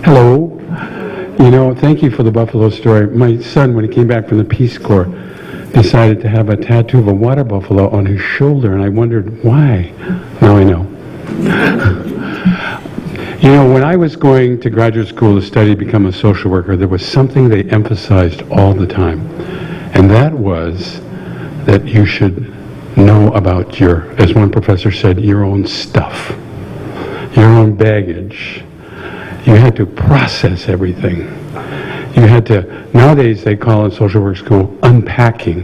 Hello. Thank you for the buffalo story. My son, when he came back from the Peace Corps, decided to have a tattoo of a water buffalo on his shoulder, and I wondered why. Now I know. When I was going to graduate school to study to become a social worker, there was something they emphasized all the time, and that was that you should know about as one professor said, your own stuff, your own baggage. You had to process everything. You had to, nowadays they call it social work school, unpacking.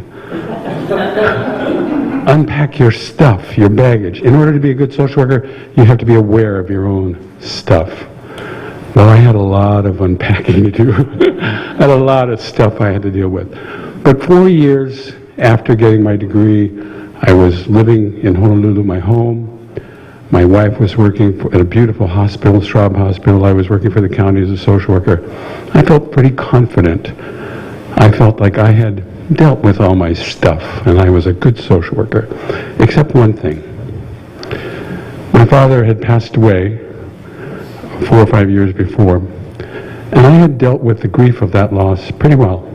Unpack your stuff, your baggage. In order to be a good social worker, you have to be aware of your own stuff. Well, I had a lot of unpacking to do. I had a lot of stuff I had to deal with. But 4 years after getting my degree, I was living in Honolulu, my home. My wife was working at a beautiful hospital, Straub Hospital. I was working for the county as a social worker. I felt pretty confident. I felt like I had dealt with all my stuff, and I was a good social worker, except one thing. My father had passed away 4 or 5 years before, and I had dealt with the grief of that loss pretty well.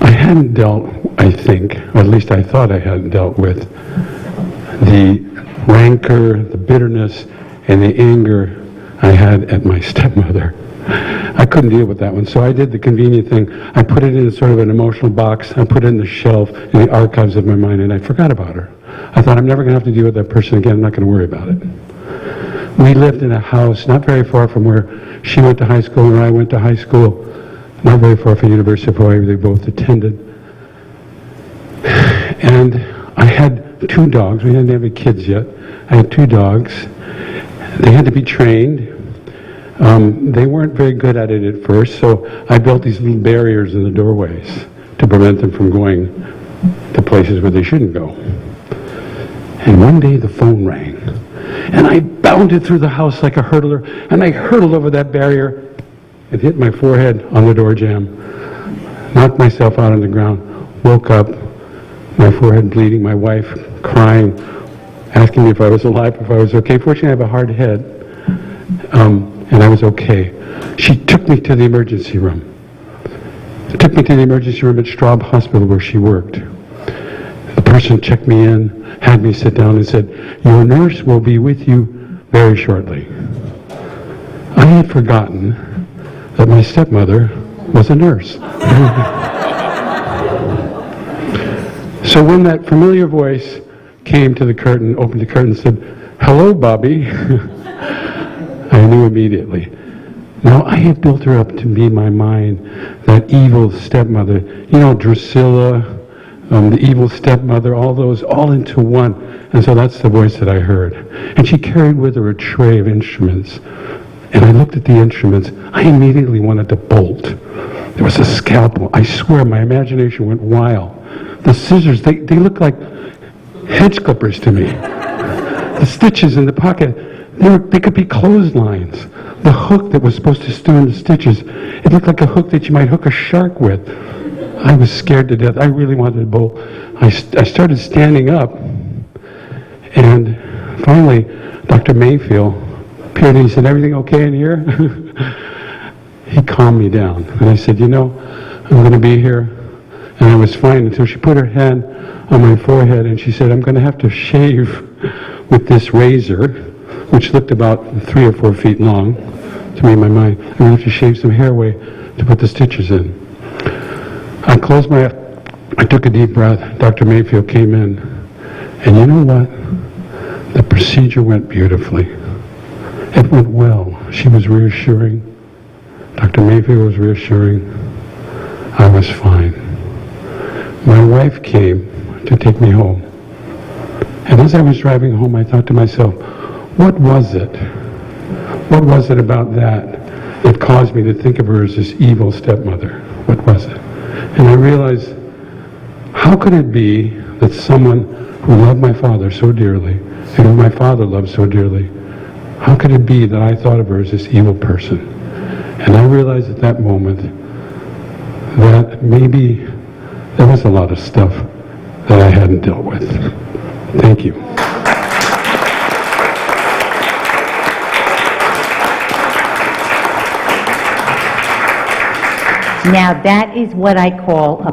I hadn't dealt, I think, or at least I thought I hadn't dealt with the rancor, the bitterness, and the anger I had at my stepmother. I couldn't deal with that one, so I did the convenient thing. I put it in sort of an emotional box. I put it in the shelf in the archives of my mind, and I forgot about her. I thought, I'm never going to have to deal with that person again. I'm not going to worry about it. We lived in a house not very far from where she went to high school and I went to high school, not very far from the University of Hawaii, where they both attended. And I had 2 dogs. We didn't have any kids yet. I had 2 dogs. They had to be trained. They weren't very good at it at first, so I built these little barriers in the doorways to prevent them from going to places where they shouldn't go. And one day the phone rang, and I bounded through the house like a hurdler, and I hurtled over that barrier and hit my forehead on the door jamb, knocked myself out on the ground, woke up, my forehead bleeding, my wife crying, asking me if I was alive, if I was okay. Fortunately, I have a hard head, and I was okay. She took me to the emergency room. Took me to the emergency room at Straub Hospital where she worked. The person checked me in, had me sit down and said, your nurse will be with you very shortly. I had forgotten that my stepmother was a nurse. So when that familiar voice came to the curtain, opened the curtain and said, hello, Bobby, I knew immediately. Now, I had built her up to be in my mind that evil stepmother, Drusilla, the evil stepmother, all those, all into one. And so that's the voice that I heard. And she carried with her a tray of instruments. And I looked at the instruments. I immediately wanted to bolt. There was a scalpel. I swear my imagination went wild. The scissors, they looked like hedge clippers to me. The stitches in the pocket, they could be clotheslines. The hook that was supposed to stew in the stitches, it looked like a hook that you might hook a shark with. I was scared to death. I really wanted to bolt. I started standing up, and finally, Dr. Mayfield appeared and he said, everything okay in here? He calmed me down. And I said, I'm going to be here. And I was fine until she put her hand on my forehead and she said, I'm going to have to shave with this razor, which looked about 3 or 4 feet long to me in my mind. I'm going to have to shave some hair away to put the stitches in. I closed my eyes. I took a deep breath. Dr. Mayfield came in. And you know what? The procedure went beautifully. It went well. She was reassuring. Dr. Mayfield was reassuring. I was fine. My wife came to take me home. And as I was driving home, I thought to myself, what was it? What was it about that caused me to think of her as this evil stepmother? What was it? And I realized, how could it be that someone who loved my father so dearly, and who my father loved so dearly, how could it be that I thought of her as this evil person? And I realized at that moment that maybe there was a lot of stuff that I hadn't dealt with. Thank you. Now, that is what I call a